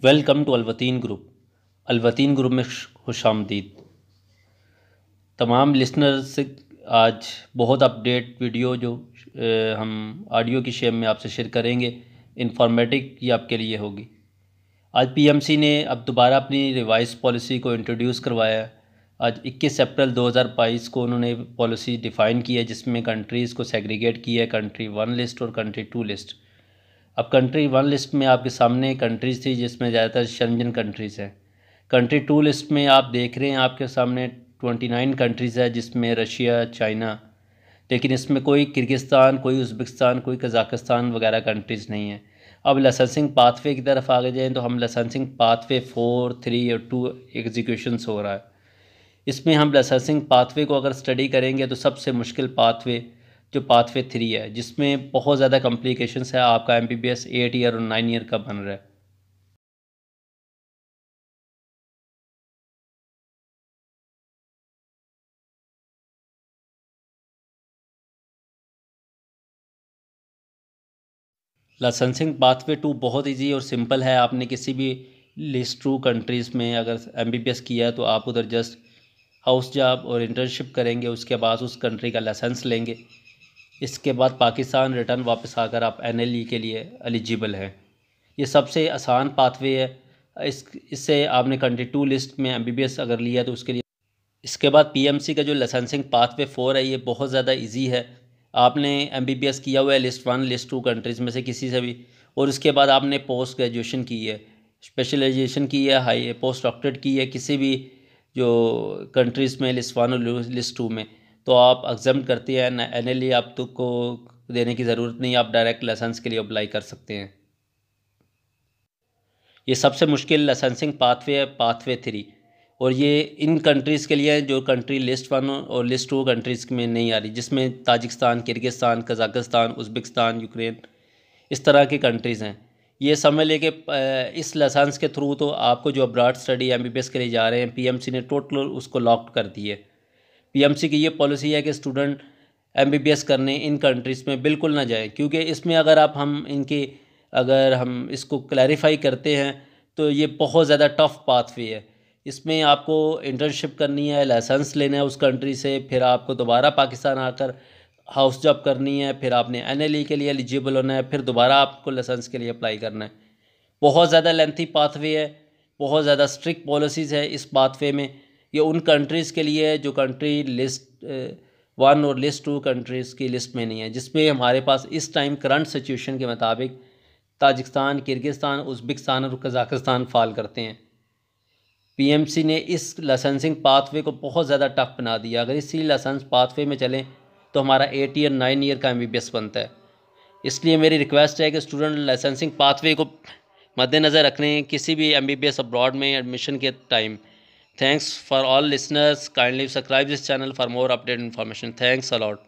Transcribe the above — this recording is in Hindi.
Welcome to Alvateen group. Alvateen group में खुशामदीद तमाम लिसनर से। आज बहुत अपडेट वीडियो जो हम ऑडियो की शेप में आपसे शेयर करेंगे, इंफॉर्मेटिव ये आपके लिए होगी। आज पीएमसी ने अब दोबारा अपनी रिवाइज पॉलिसी को इंट्रोड्यूस करवाया है। आज 21 अप्रैल 2022 को उन्होंने पॉलिसी डिफ़ाइन की है, जिसमें कंट्रीज़ को सेग्रीगेट किया है, कंट्री 1 लिस्ट और कंट्री 2 लिस्ट। अब कंट्री 1 लिस्ट में आपके सामने कंट्रीज़ थी जिसमें ज़्यादातर शर्मजन कंट्रीज़ हैं। कंट्री 2 लिस्ट में आप देख रहे हैं आपके सामने 29 कंट्रीज़ है, जिसमें रशिया, चाइना, लेकिन इसमें कोई किर्गिस्तान, कोई उज़्बेकिस्तान, कोई कज़ाकिस्तान वगैरह कंट्रीज़ नहीं है। अब लाइसेंसिंग पाथवे की तरफ आगे जाएँ तो हम लाइसेंसिंग पाथवे 4, 3 और 2 एग्जीक्यूशंस हो रहा है। इसमें हम लाइसेंसिंग पाथवे को अगर स्टडी करेंगे तो सबसे मुश्किल पाथवे जो पाथवे 3 है, जिसमें बहुत ज़्यादा कॉम्प्लिकेशंस है। आपका MBBS 8 ईयर और 9 ईयर का बन रहा है। लाइसेंसिंग पाथवे 2 बहुत इजी और सिंपल है। आपने किसी भी लिस्ट 2 कंट्रीज़ में अगर MBBS किया है तो आप उधर जस्ट हाउस जॉब और इंटर्नशिप करेंगे, उसके बाद उस कंट्री का लाइसेंस लेंगे। इसके बाद पाकिस्तान रिटर्न वापस आकर आप NLE के लिए एलिजिबल हैं। ये सबसे आसान पाथवे है। इससे आपने कंट्री 2 लिस्ट में MBBS अगर लिया तो उसके लिए। इसके बाद PMC का जो लाइसेंसिंग पाथवे 4 है, ये बहुत ज़्यादा इजी है। आपने MBBS किया हुआ है लिस्ट 1 लिस्ट 2 कंट्रीज़ में से किसी से भी, और उसके बाद आपने पोस्ट ग्रेजुएशन की है, स्पेशलाइजेशन की है, हाई पोस्ट डॉक्टरेट की है किसी भी जो कंट्रीज़ में लिस्ट 1 और लिस्ट 2 में, तो आप एग्जाम करते हैं ना। NLE आप तो को देने की ज़रूरत नहीं, आप डायरेक्ट लाइसेंस के लिए अप्लाई कर सकते हैं। ये सबसे मुश्किल लाइसेंसिंग पाथवे है, पाथवे 3, और ये इन कंट्रीज़ के लिए है जो कंट्री लिस्ट 1 और लिस्ट 2 कंट्रीज़ में नहीं आ रही, जिसमें Tajikistan, Kyrgyzstan, Kazakhstan, Uzbekistan, Ukraine, इस तरह की कंट्रीज़ हैं। ये समझ लें कि इस लाइसेंस के थ्रू तो आपको जो अब्रॉड स्टडी MBBS के लिए जा रहे हैं, PMC ने टोटल उसको लॉक्ड कर दी है। PMC की ये पॉलिसी है कि स्टूडेंट MBBS करने इन कंट्रीज़ में बिल्कुल ना जाए, क्योंकि इसमें अगर हम इसको क्लैरिफाई करते हैं तो ये बहुत ज़्यादा टफ़ पाथवे है। इसमें आपको इंटर्नशिप करनी है, लाइसेंस लेना है उस कंट्री से, फिर आपको दोबारा पाकिस्तान आकर हाउस जॉब करनी है, फिर आपने NLE के लिए एलिजिबल होना है, फिर दोबारा आपको लाइसेंस के लिए अप्लाई करना है। बहुत ज़्यादा लेंथी पाथवे है, बहुत ज़्यादा स्ट्रिक्ट पॉलिसीज़ है इस पाथवे में। ये उन कंट्रीज़ के लिए है जो कंट्री लिस्ट 1 और लिस्ट 2 कंट्रीज़ की लिस्ट में नहीं है, जिसमें हमारे पास इस टाइम करंट सिचुएशन के मुताबिक ताजिकिस्तान, किर्गिस्तान, उज़्बेकिस्तान और कज़ाकिस्तान फ़ॉल करते हैं। PMC ने इस लाइसेंसिंग पाथवे को बहुत ज़्यादा टफ बना दिया। अगर इसी लाइसेंस पाथवे में चलें तो हमारा 8 ईयर 9 ईयर का MBBS बनता है। इसलिए मेरी रिक्वेस्ट है कि स्टूडेंट लाइसेंसिंग पाथवे को मद्देनज़र रखें किसी भी MBBS अब्रॉड में एडमिशन के time. Thanks for all listeners, kindly subscribe this channel for more update information. Thanks a lot.